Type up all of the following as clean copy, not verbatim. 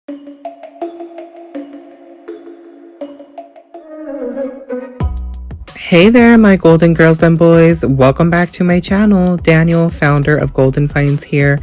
Hey there, my golden girls and boys. Welcome back to my channel. Daniel, founder of Golden Finds here.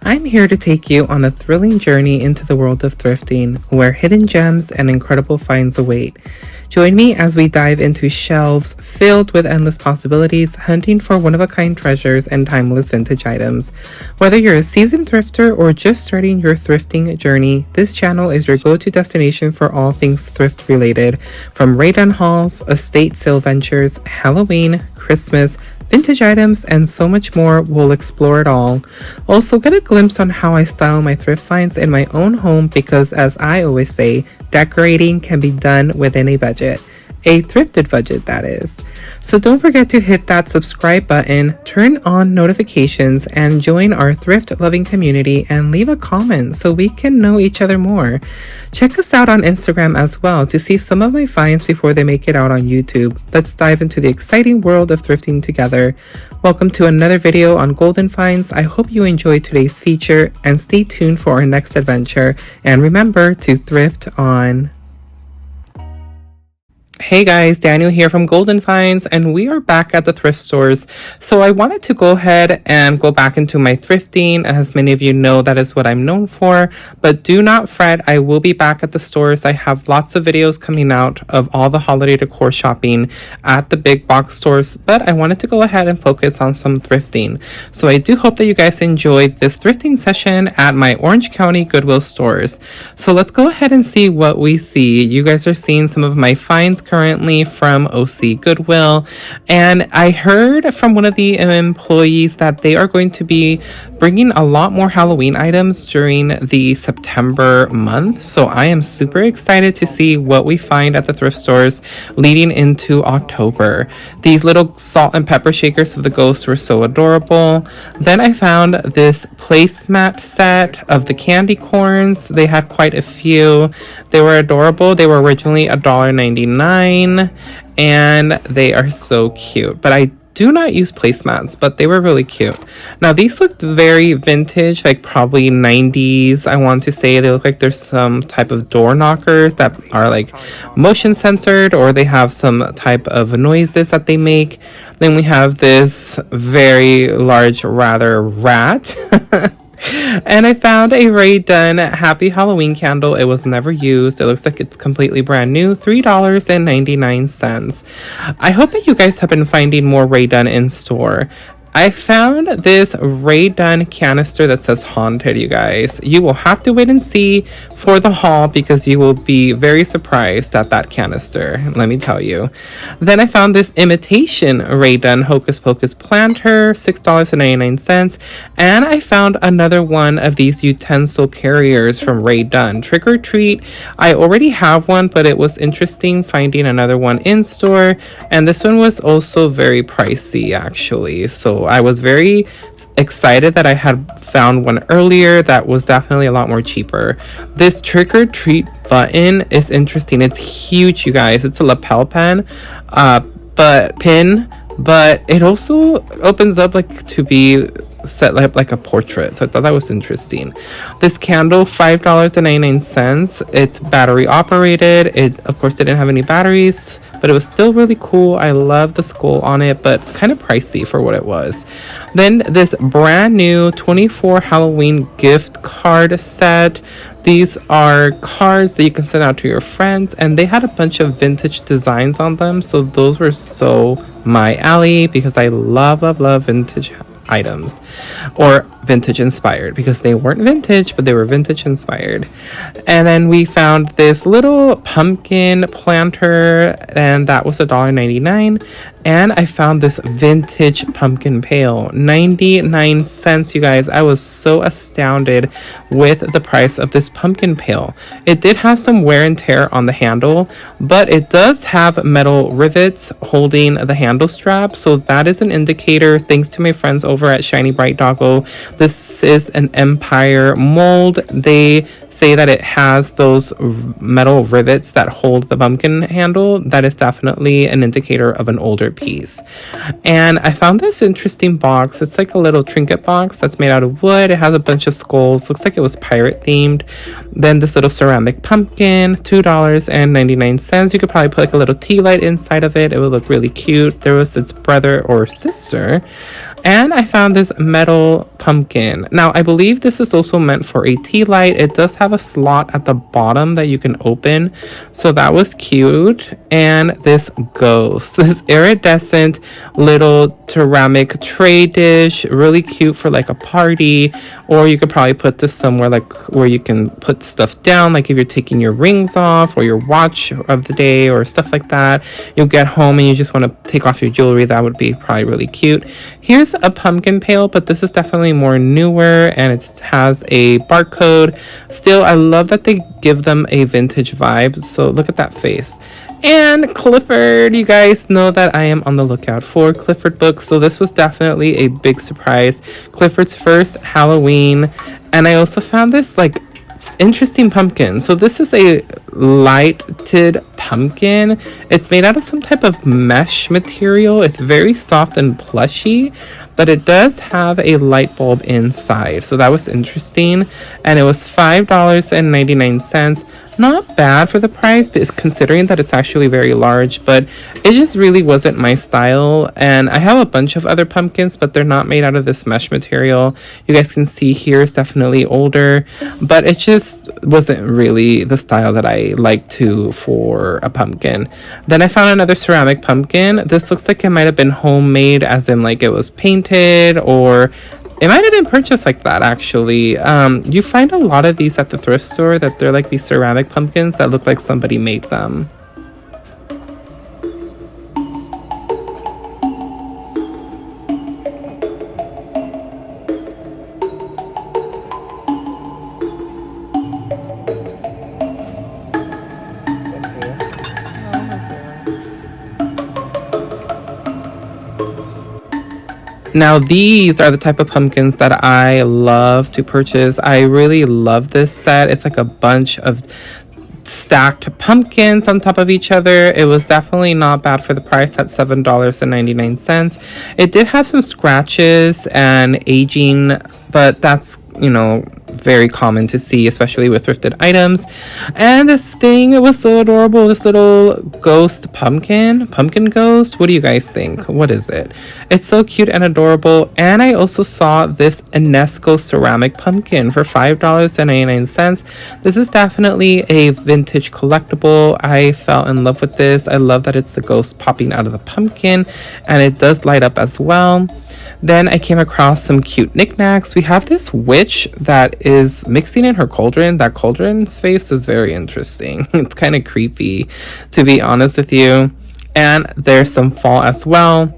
I'm here to take you on a thrilling journey into the world of thrifting, where hidden gems and incredible finds await. Join me as we dive into shelves filled with endless possibilities, hunting for one-of-a-kind treasures and timeless vintage items. Whether you're a seasoned thrifter or just starting your thrifting journey, this channel is your go-to destination for all things thrift related. From raid-on hauls, estate sale ventures, Halloween, Christmas, vintage items, and so much more, we'll explore it all. Also, get a glimpse on how I style my thrift finds in my own home because, as I always say, decorating can be done within a budget. A thrifted budget, that is. So don't forget to hit that subscribe button, turn on notifications, and join our thrift-loving community and leave a comment so we can know each other more. Check us out on Instagram as well to see some of my finds before they make it out on YouTube. Let's dive into the exciting world of thrifting together. Welcome to another video on Golden Finds. I hope you enjoyed today's feature and stay tuned for our next adventure. And remember to thrift on. Hey guys, Daniel here from Golden Finds, and we are back at the thrift stores. So I wanted to go ahead and go back into my thrifting. As many of you know, that is what I'm known for, but do not fret, I will be back at the stores. I have lots of videos coming out of all the holiday decor shopping at the big box stores, but I wanted to go ahead and focus on some thrifting. So I do hope that you guys enjoyed this thrifting session at my Orange County Goodwill stores. So let's go ahead and see what we see. You guys are seeing some of my finds currently from OC Goodwill, and I heard from one of the employees that they are going to be bringing a lot more Halloween items during the September month. So I am super excited to see what we find at the thrift stores leading into October. These little salt and pepper shakers of the ghost were so adorable. Then I found this placemat set of the candy corns. They had quite a few. They were adorable. They were originally $1.99, and they are so cute. But I do not use placemats, but they were really cute. Now these looked very vintage, like probably 90s. I want to say they look like there's some type of door knockers that are like motion censored, or they have some type of noises that they make. Then we have this very large, rather rat. And I found a Ray Dunn Happy Halloween candle. It was never used. It looks like it's completely brand new. $3.99. I hope that you guys have been finding more Ray Dunn in store. I found this Ray Dunn canister that says haunted, you guys. You will have to wait and see for the haul because you will be very surprised at that canister, let me tell you. Then I found this imitation Ray Dunn Hocus Pocus planter, $6.99. And I found another one of these utensil carriers from Ray Dunn, Trick or Treat. I already have one, but it was interesting finding another one in store. And this one was also very pricey, actually. So I was very excited that I had found one earlier that was definitely a lot more cheaper. This Trick or Treat button is interesting. It's huge, you guys. It's a lapel pin, but it also opens up like to be set like a portrait. So I thought that was interesting. This candle, $5.99. It's battery operated. It of course didn't have any batteries, but it was still really cool. I love the skull on it, but kind of pricey for what it was. Then this brand new 24 Halloween gift card set. These are cards that you can send out to your friends, and they had a bunch of vintage designs on them. So those were so my alley because I love vintage items, or vintage inspired, because they weren't vintage, but they were vintage inspired. And then we found this little pumpkin planter, and that was $1.99. And I found this vintage pumpkin pail, 99 cents, you guys. I was so astounded with the price of this pumpkin pail. It did have some wear and tear on the handle, but it does have metal rivets holding the handle strap, so that is an indicator. Thanks to my friends over at Shiny Bright Doggo. This is an Empire mold. They say that it has those metal rivets that hold the pumpkin handle, that is definitely an indicator of an older piece. And I found this interesting box. It's like a little trinket box that's made out of wood. It has a bunch of skulls. Looks like it was pirate themed. Then this little ceramic pumpkin, $2.99. You could probably put like a little tea light inside of it. It would look really cute. There was its brother or sister. And I found this metal pumpkin. Now, I believe this is also meant for a tea light. It does have a slot at the bottom that you can open. So that was cute. And this ghost, this iridescent little ceramic tray dish, really cute for like a party. Or you could probably put this somewhere like where you can put stuff down, like if you're taking your rings off or your watch of the day or stuff like that. You'll get home and you just want to take off your jewelry. That would be probably really cute. Here's a pumpkin pail, but this is definitely more newer and it has a barcode. Still, I love that they give them a vintage vibe. So look at that face. And Clifford, you guys know that I am on the lookout for Clifford books, so this was definitely a big surprise. Clifford's first Halloween. And I also found this like interesting pumpkin. So this is a lighted pumpkin. It's made out of some type of mesh material. It's very soft and plushy, but it does have a light bulb inside. So that was interesting. And it was $5.99. Not bad for the price, but it's considering that it's actually very large, but it just really wasn't my style. And I have a bunch of other pumpkins, but they're not made out of this mesh material. You guys can see here it's definitely older, but it just wasn't really the style that I like to for a pumpkin. Then I found another ceramic pumpkin. This looks like it might have been homemade, as in like it was painted, or it might have been purchased like that, actually. You find a lot of these at the thrift store, that they're like these ceramic pumpkins that look like somebody made them. Now, these are the type of pumpkins that I love to purchase. I really love this set. It's like a bunch of stacked pumpkins on top of each other. It was definitely not bad for the price at $7.99. It did have some scratches and aging, but that's, you know, very common to see, especially with thrifted items. And this thing, it was so adorable. This little ghost pumpkin ghost. What do you guys think? What is it? It's so cute and adorable. And I also saw this UNESCO ceramic pumpkin for $5.99. This is definitely a vintage collectible. I fell in love with this. I love that it's the ghost popping out of the pumpkin, and it does light up as well. Then I came across some cute knickknacks. We have this witch that is mixing in her cauldron. That cauldron's face is very interesting. It's kind of creepy, to be honest with you. And there's some fall as well.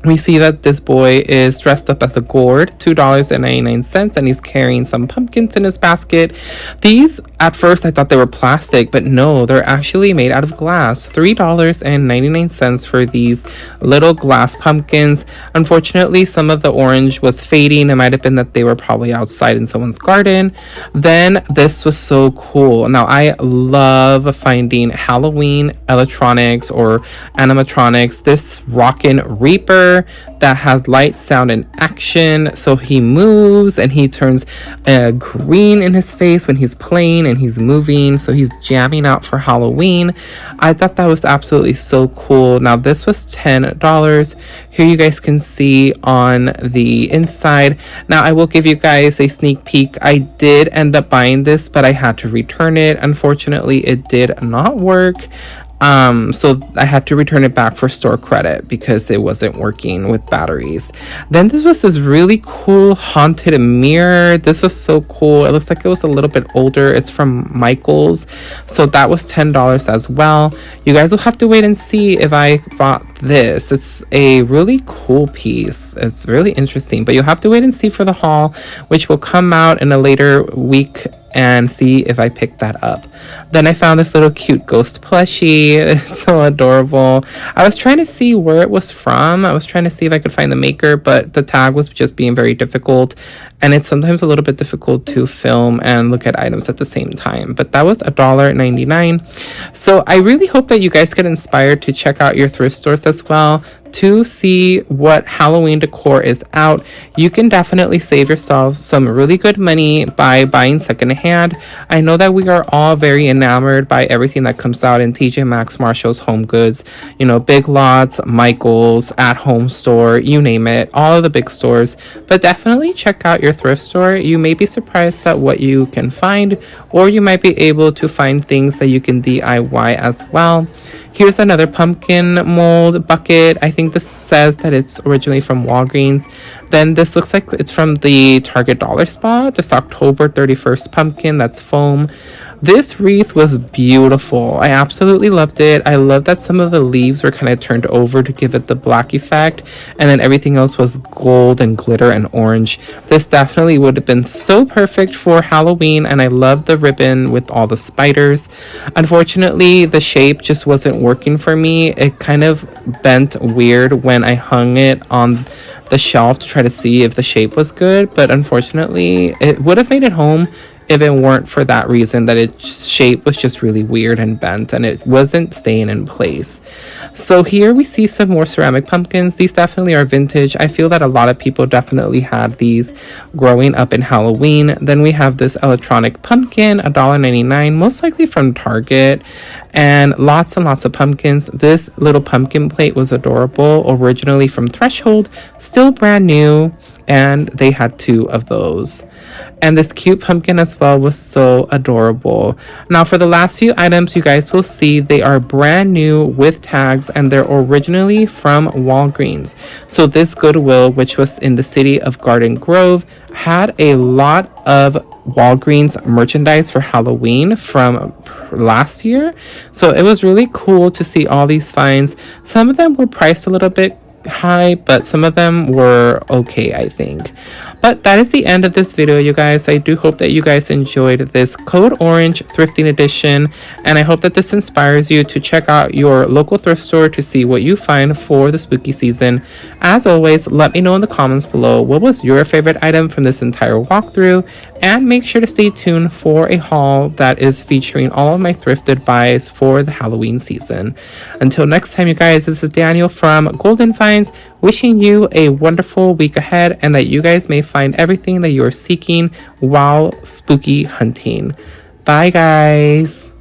We see that this boy is dressed up as a gourd, $2.99, and he's carrying some pumpkins in his basket. These, at first, I thought they were plastic, but no, they're actually made out of glass. $3.99 for these little glass pumpkins. Unfortunately, some of the orange was fading. It might have been that they were probably outside in someone's garden. Then this was so cool. Now, I love finding Halloween electronics or animatronics. This Rockin' Reaper that has light, sound, and action. So he moves and he turns green in his face when he's playing and he's moving. So he's jamming out for Halloween. I thought that was absolutely so cool. Now this was $10. Here you guys can see on the inside. Now I will give you guys a sneak peek. I did end up buying this, but I had to return it. Unfortunately, it did not work. So I had to return it back for store credit because it wasn't working with batteries. Then this was this really cool haunted mirror. This was so cool. It looks like it was a little bit older. It's from Michael's. So that was $10 as well. You guys will have to wait and see if I bought this. It's a really cool piece. It's really interesting, but you'll have to wait and see for the haul, which will come out in a later week and see if I pick that up. Then I found this little cute ghost plushie. It's so adorable. I was trying to see where it was from. I was trying to see if I could find the maker, but the tag was just being very difficult. And it's sometimes a little bit difficult to film and look at items at the same time. But that was $1.99. So I really hope that you guys get inspired to check out your thrift stores as well, to see what Halloween decor is out. You can definitely save yourself some really good money by buying secondhand. I know that we are all very enamored by everything that comes out in TJ Maxx, Marshalls, Home Goods, you know, Big Lots, Michaels, At Home Store, you name it, all of the big stores. But definitely check out your thrift store. You may be surprised at what you can find, or you might be able to find things that you can DIY as well. Here's another pumpkin mold bucket. I think this says that it's originally from Walgreens. Then this looks like it's from the Target Dollar Spot. This October 31st pumpkin, that's foam. This wreath was beautiful. I absolutely loved it. I love that some of the leaves were kind of turned over to give it the black effect, and then everything else was gold and glitter and orange. This definitely would have been so perfect for Halloween, and I love the ribbon with all the spiders. Unfortunately, the shape just wasn't working for me. It kind of bent weird when I hung it on the shelf to try to see if the shape was good, but unfortunately, it would have made it home if it weren't for that reason, that its shape was just really weird and bent and it wasn't staying in place. So here we see some more ceramic pumpkins. These definitely are vintage. I feel that a lot of people definitely had these growing up in Halloween. Then we have this electronic pumpkin, $1.99, most likely from Target, and lots of pumpkins. This little pumpkin plate was adorable, originally from Threshold, still brand new, and they had 2 of those. And this cute pumpkin as well was so adorable. Now for the last few items, you guys will see they are brand new with tags, and they're originally from Walgreens. So this Goodwill, which was in the city of Garden Grove, had a lot of Walgreens merchandise for Halloween from last year. So it was really cool to see all these finds. Some of them were priced a little bit high, but some of them were okay, I think. But that is the end of this video, you guys. I do hope that you guys enjoyed this Code Orange thrifting edition, and I hope that this inspires you to check out your local thrift store to see what you find for the spooky season. As always, let me know in the comments below what was your favorite item from this entire walkthrough, and make sure to stay tuned for a haul that is featuring all of my thrifted buys for the Halloween season. Until next time, you guys, this is Daniel from Golden Finds, wishing you a wonderful week ahead, and that you guys may find everything that you are seeking while spooky hunting. Bye, guys.